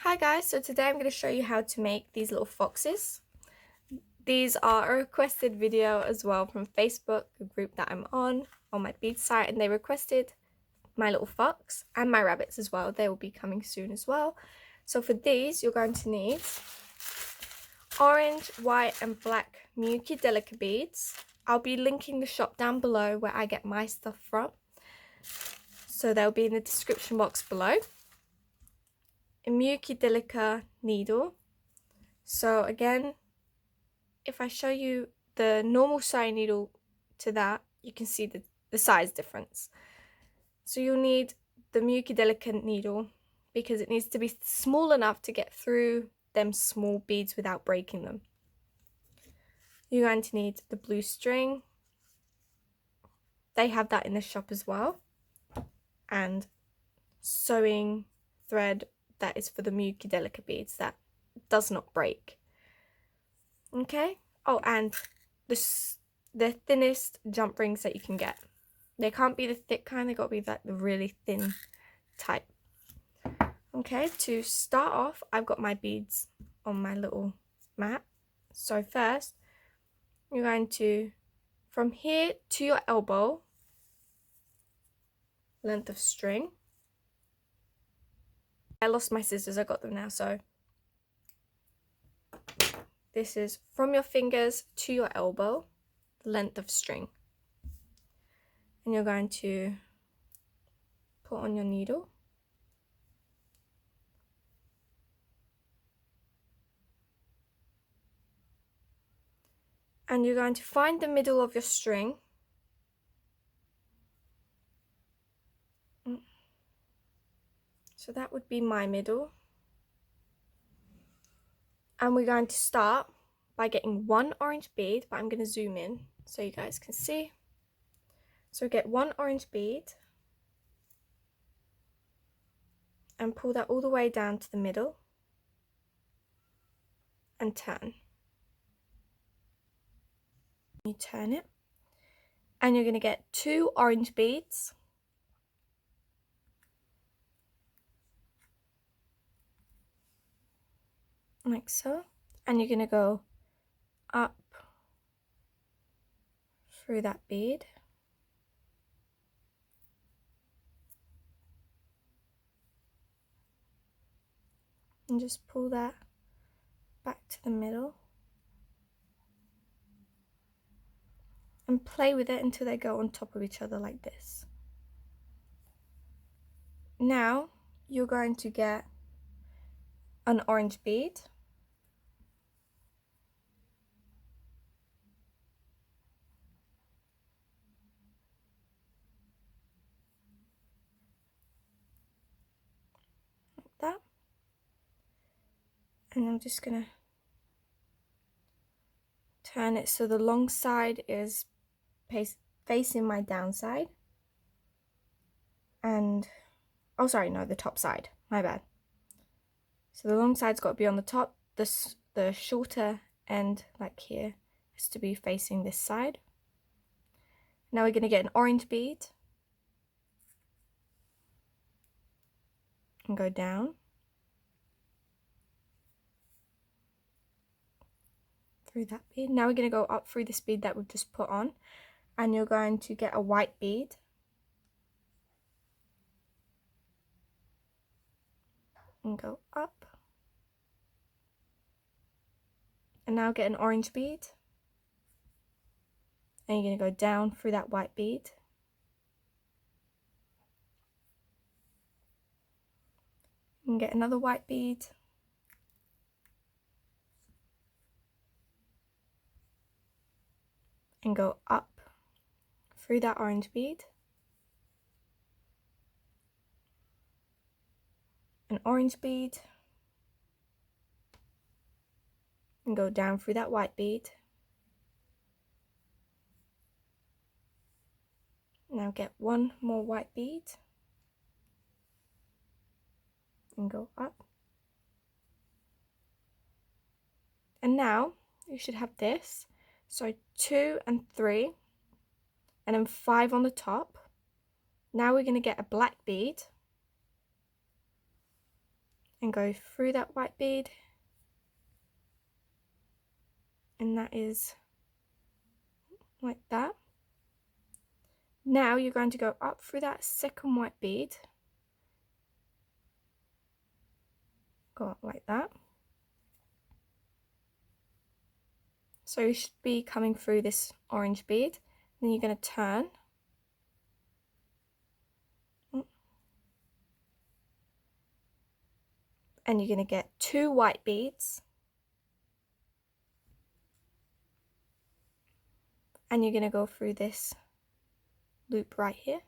Hi guys, so today I'm going to show you how to make these little foxes. These are a requested video as well from Facebook, a group that I'm on my bead site, and they requested my little fox and my rabbits as well. They will be coming soon as well. So for these, you're going to need orange, white and black Miyuki Delica beads. I'll be linking the shop down below where I get my stuff from. So they'll be in the description box below. A Miyuki Delica needle. So again, if I show you the normal sewing needle to that, you can see the size difference. So you'll need the Miyuki Delica needle because it needs to be small enough to get through them small beads without breaking them. You're going to need the blue string. They have that in the shop as well. And sewing thread that is for the Miyuki Delica beads that does not break. Okay? Oh, and the thinnest jump rings that you can get. They can't be the thick kind, they got to be like the really thin type. Okay, to start off, I've got my beads on my little mat. So first, you're going to, from here to your elbow, length of string. I lost my scissors, I got them now, so this is from your fingers to your elbow, length of string. And you're going to put on your needle. And you're going to find the middle of your string. So that would be my middle. And we're going to start by getting one orange bead, but I'm going to zoom in so you guys can see. So get one orange bead and pull that all the way down to the middle and turn. You turn it and you're going to get two orange beads. Like so. And you're going to go up through that bead. And just pull that back to the middle. And play with it until they go on top of each other like this. Now you're going to get an orange bead. Like that. And I'm just going to turn it so the long side is facing my downside. And, oh sorry, no, the top side, my bad. So the long side's got to be on the top, the shorter end, like here, has to be facing this side. Now we're going to get an orange bead and go down through that bead. Now we're going to go up through this bead that we've just put on, and you're going to get a white bead and go up, and now get an orange bead, and you're going to go down through that white bead and get another white bead and go up through that orange bead, an orange bead, and go down through that white bead. Now get one more white bead and go up. And now you should have this. So 2 and 3 and then 5 on the top. Now we're going to get a black bead and go through that white bead, and that is like that. Now you're going to go up through that second white bead, go up like that. So you should be coming through this orange bead. Then you're going to turn, and you're going to get 2 white beads, and you're going to go through this loop right here.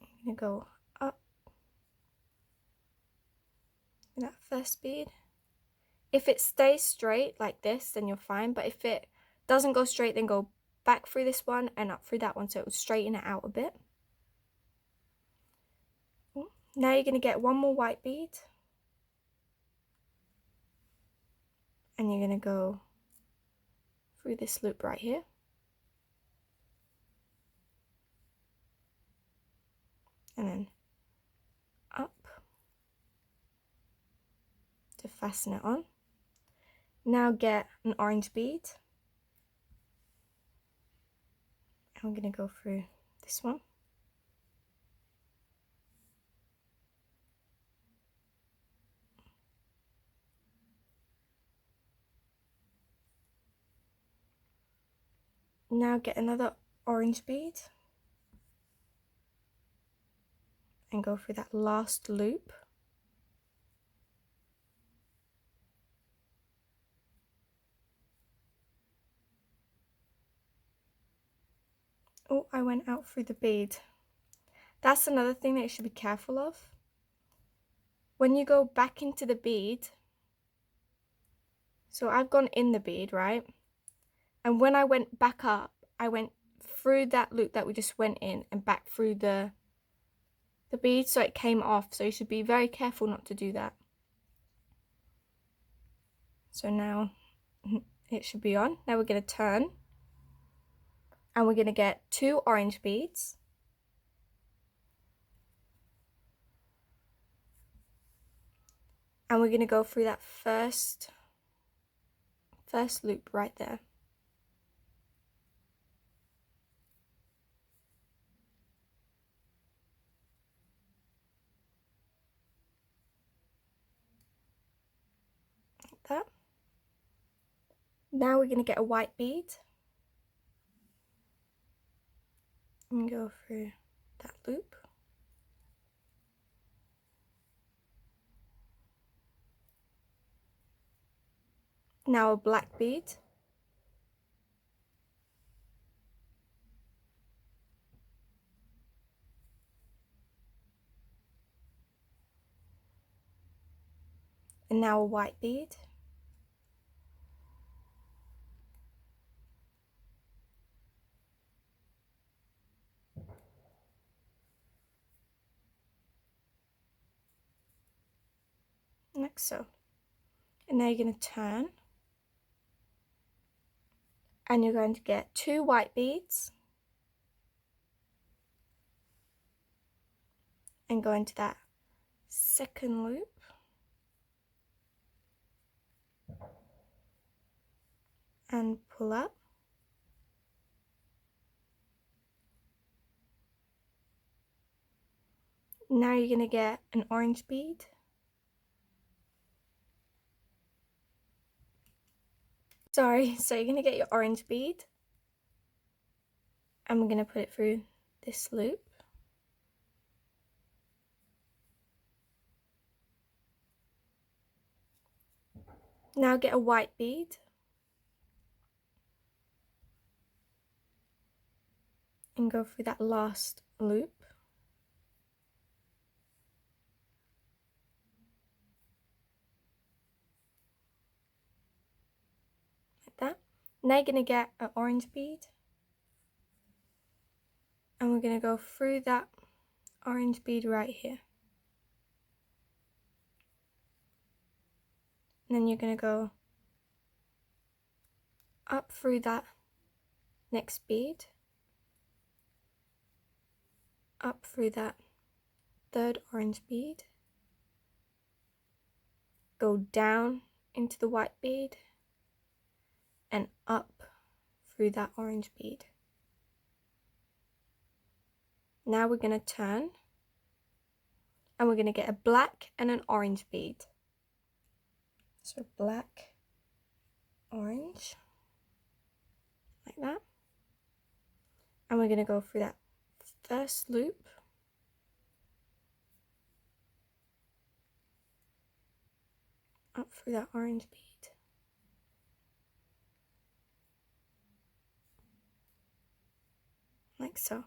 You're going to go up in that first bead. If it stays straight like this, then you're fine, but if it doesn't go straight, then go back through this one and up through that one, so it will straighten it out a bit. Now you're going to get 1 more white bead, and you're going to go through this loop right here. And then up to fasten it on. Now get an orange bead, and I'm going to go through this one. Now get another orange bead and go through that last loop. Oh, I went out through the bead. That's another thing that you should be careful of. When you go back into the bead, so I've gone in the bead, right? And when I went back up, I went through that loop that we just went in and back through the bead, so it came off. So you should be very careful not to do that. So now it should be on. Now we're going to turn, and we're going to get 2 orange beads, and we're going to go through that first loop right there. Like that. Now we're going to get a white bead and go through that loop. Now a black bead. And now a white bead. Like so. And now you're going to turn, and you're going to get 2 white beads and go into that second loop. And pull up. Now you're going to get an orange bead. Sorry, so you're going to get your orange bead, and we're going to put it through this loop. Now get a white bead and go through that last loop. Like that. Now you're going to get an orange bead, and we're going to go through that orange bead right here. And then you're going to go up through that next bead, up through that third orange bead, go down into the white bead, and up through that orange bead. Now we're going to turn, and we're going to get a black and an orange bead. So black, orange, like that. And we're going to go through that first loop, up through that orange bead, like so.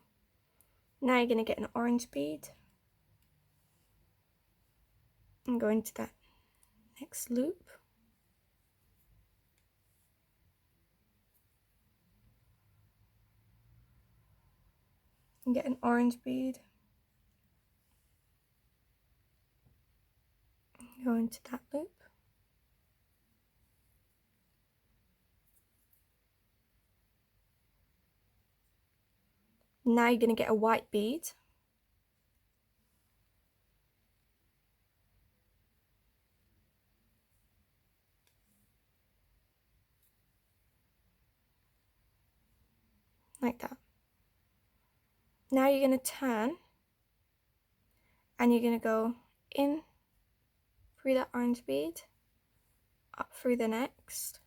Now you're going to get an orange bead and go into that next loop, and get an orange bead, go into that loop, now you're going to get a white bead, like that. Now you're going to turn, and you're going to go in through that orange bead, up through the next,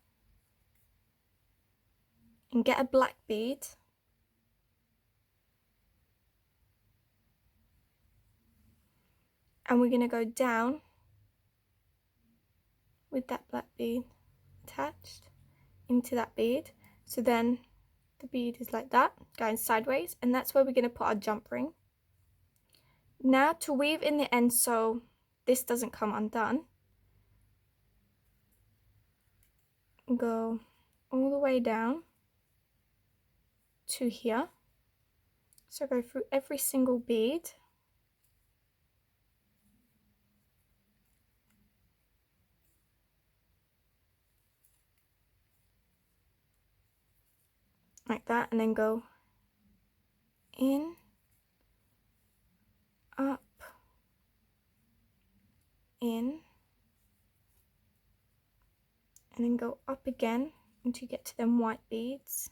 and get a black bead, and we're going to go down with that black bead attached into that bead. So then the bead is like that, going sideways, and that's where we're going to put our jump ring. Now to weave in the end so this doesn't come undone, go all the way down to here. So go through every single bead, like that, and then go in, up, in, and then go up again until you get to them white beads.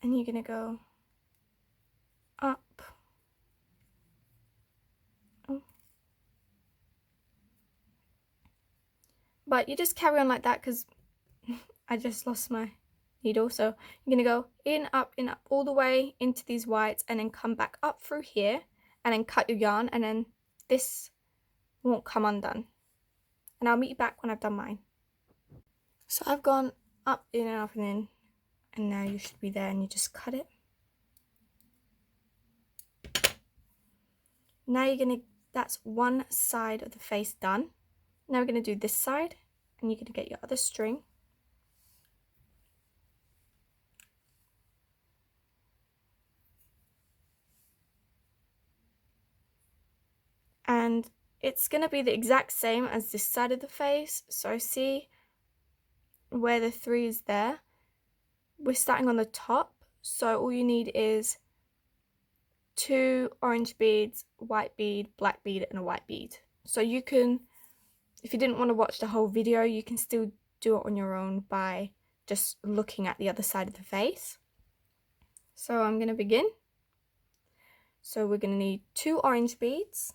And you're going to go up, oh. But you just carry on like that because I just lost my needle. So you're going to go in, up, all the way into these whites, and then come back up through here, and then cut your yarn, and then this won't come undone. And I'll meet you back when I've done mine. So I've gone up, in, and up, and in, and now you should be there, and you just cut it. Now you're going to, that's one side of the face done. Now we're going to do this side, and you're going to get your other string. And it's going to be the exact same as this side of the face. So see where the 3 is there? We're starting on the top. So all you need is 2 orange beads, white bead, black bead, and a white bead. So you can, if you didn't want to watch the whole video, you can still do it on your own by just looking at the other side of the face. So I'm going to begin. So we're going to need 2 orange beads,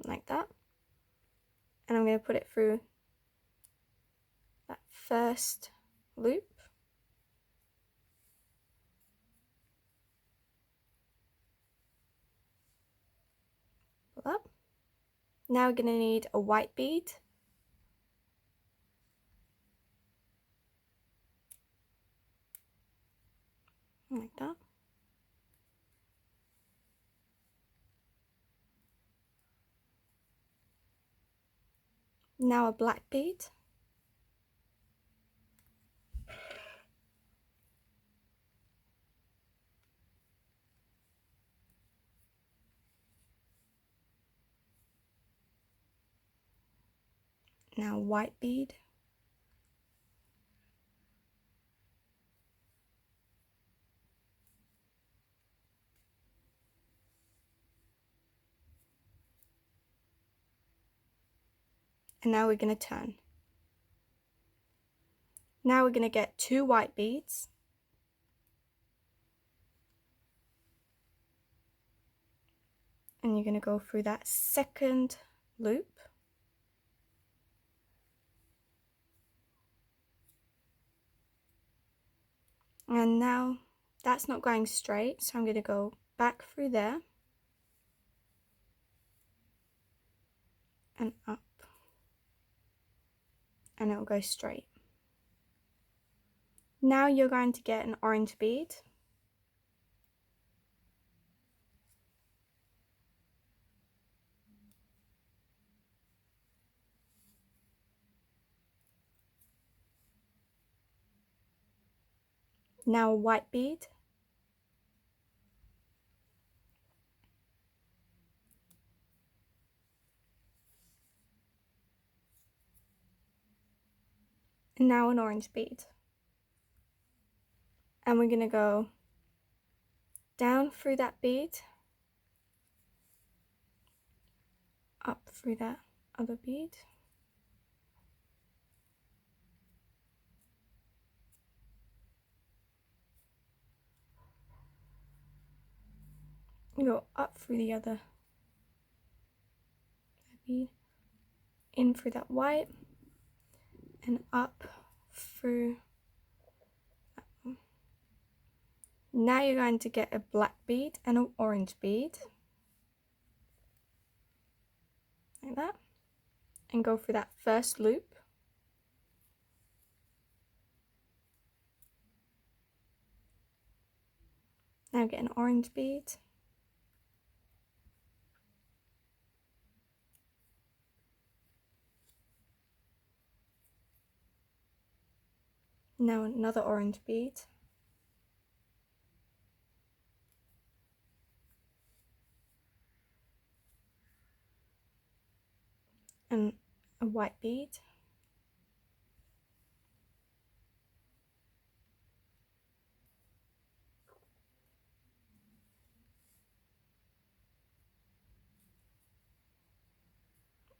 like that, and I'm going to put it through that first loop, pull up. Now we're going to need a white bead, like that. Now a black bead, Now white bead. And now we're going to turn. Now we're going to get 2 white beads. And you're going to go through that second loop. And now that's not going straight, so I'm going to go back through there and up, and it will go straight. Now you're going to get an orange bead. Now a white bead. And now an orange bead. And we're going to go down through that bead, up through that other bead, go up through the other bead, in through that white, and up through that one. Now you're going to get a black bead and an orange bead, like that, and go through that first loop. Now get an orange bead. Now another orange bead. And a white bead.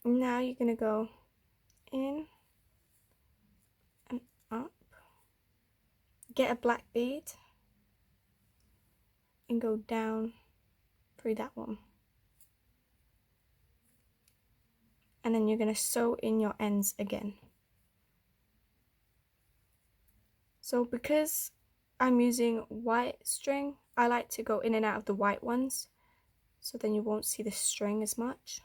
Now you're going to go in and up, get a black bead, and go down through that one. And then you're going to sew in your ends again. So because I'm using white string, I like to go in and out of the white ones, so then you won't see the string as much.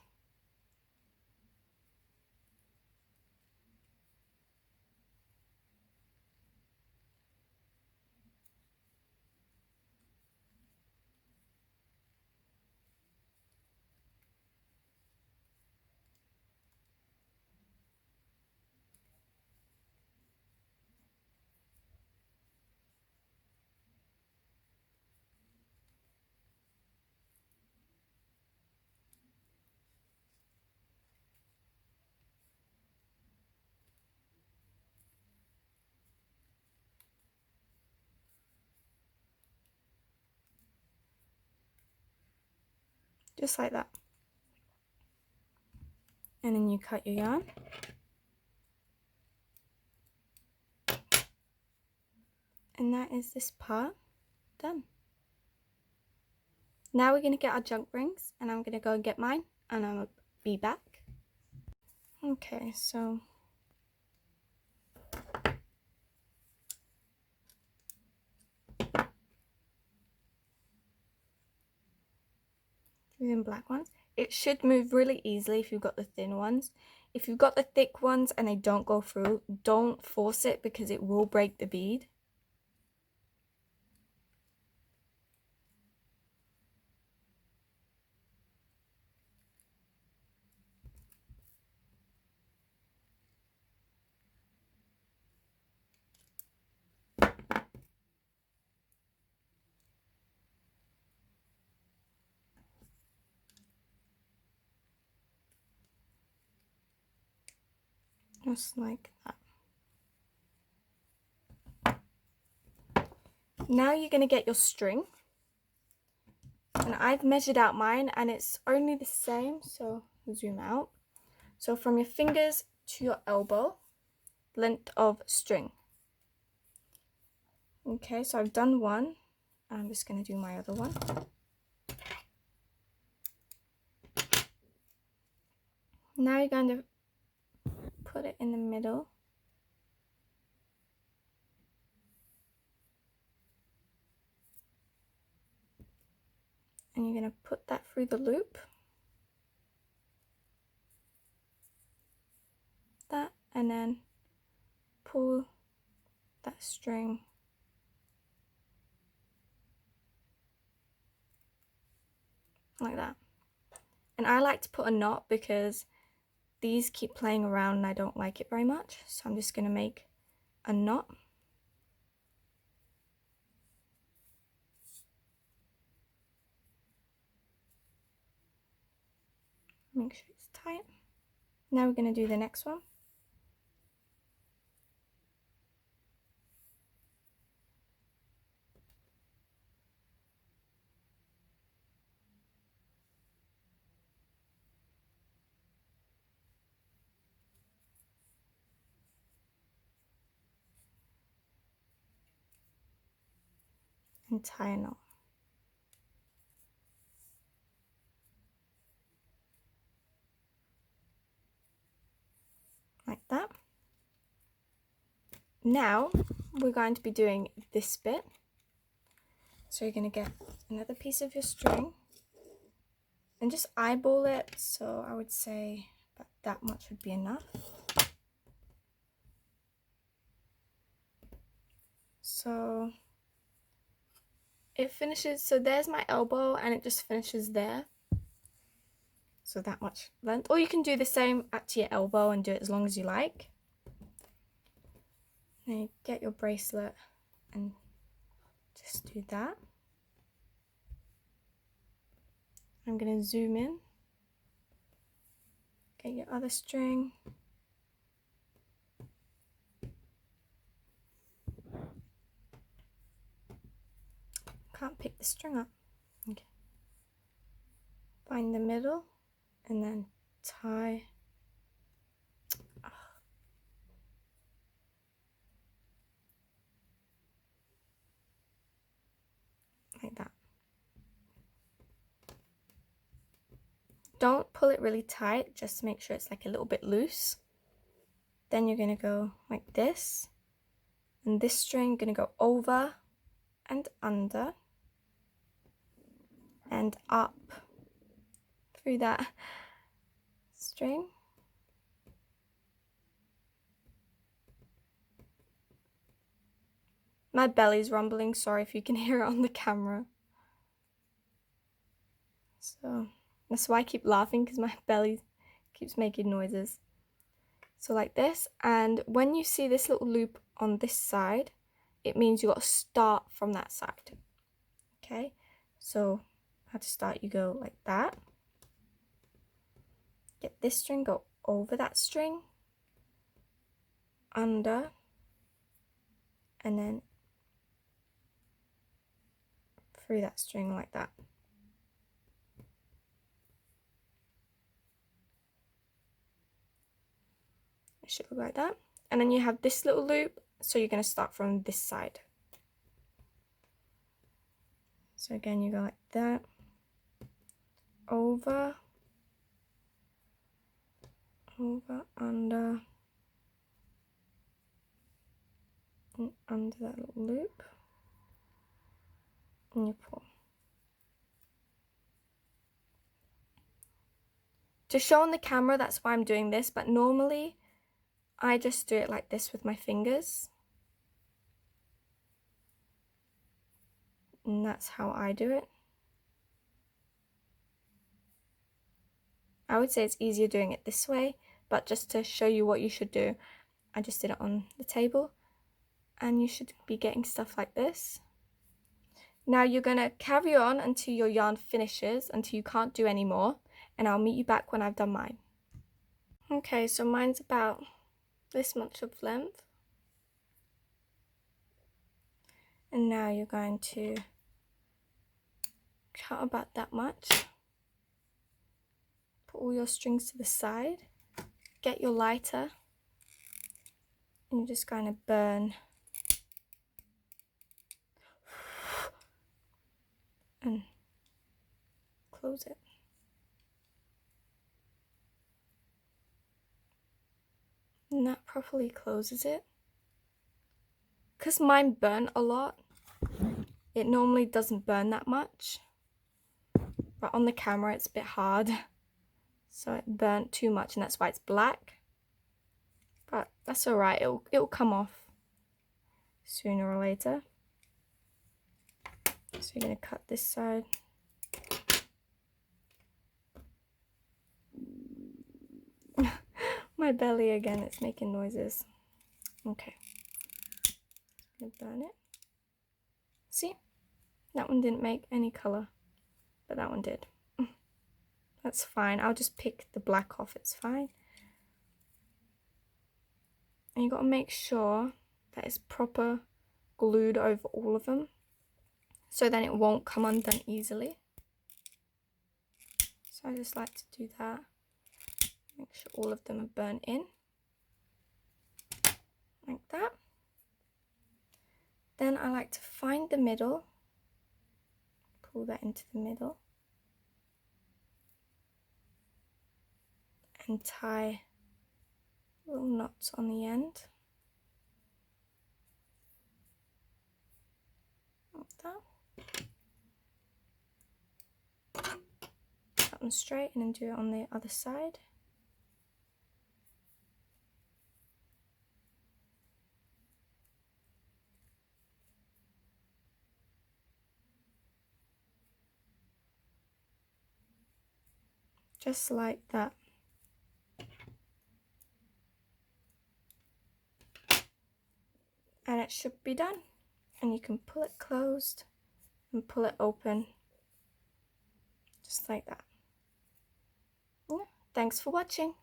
Just like that. And then you cut your yarn. And that is this part done. Now we're going to get our junk rings, and I'm going to go and get mine, and I'll be back. Okay, so three black ones. It should move really easily if you've got the thin ones. If you've got the thick ones and they don't go through, don't force it because it will break the bead. Just like that. Now you're going to get your string. And I've measured out mine and it's only the same, so zoom out. So from your fingers to your elbow, length of string. Okay, so I've done one. I'm just going to do my other one. Now you're going to put it in the middle. And you're going to put that through the loop. That, and then pull that string like that. And I like to put a knot because these keep playing around and I don't like it very much. So I'm just going to make a knot. Make sure it's tight. Now we're going to do the next one. And tie a knot. Like that. Now we're going to be doing this bit. So you're going to get another piece of your string and just eyeball it. So I would say about that much would be enough. So it finishes, so there's my elbow and it just finishes there. So that much length. Or you can do the same up to your elbow and do it as long as you like. Then you get your bracelet and just do that. I'm going to zoom in. Get your other string. Can't pick the string up. Okay. Find the middle and then tie. Like that. Don't pull it really tight, just make sure it's like a little bit loose. Then you're going to go like this. And this string going to go over and under and up through that string. My belly's rumbling, sorry if you can hear it on the camera. So that's why I keep laughing, because my belly keeps making noises. So like this, and when you see this little loop on this side, it means you got to start from that side. Okay, so how to start, you go like that. Get this string, go over that string, under, and then through that string like that. It should look like that. And then you have this little loop, so you're going to start from this side. So again, you go like that, over, under, and under that little loop, and you pull. To show on the camera, that's why I'm doing this, but normally I just do it like this with my fingers. And that's how I do it. I would say it's easier doing it this way, but just to show you what you should do, I just did it on the table. And you should be getting stuff like this. Now you're going to carry on until your yarn finishes, until you can't do any more, and I'll meet you back when I've done mine. Okay, so mine's about this much of length. And now you're going to cut about that much. Put all your strings to the side. Get your lighter. And you're just going to burn. And close it. And that properly closes it. Because mine burnt a lot, it normally doesn't burn that much. But on the camera it's a bit hard. So it burnt too much and that's why it's black. But that's alright, it'll come off sooner or later. So you're going to cut this side. My belly again, it's making noises. Okay. I'm gonna burn it. See? That one didn't make any colour, but that one did. That's fine. I'll just pick the black off, it's fine. And you got to make sure that it's proper glued over all of them, so then it won't come undone easily. So I just like to do that. Make sure all of them are burnt in. Like that. Then I like to find the middle. Pull that into the middle. And tie little knots on the end. Like that. Cut them straight and then do it on the other side. Just like that. And it should be done. And you can pull it closed and pull it open. Just like that. Yeah. Thanks for watching.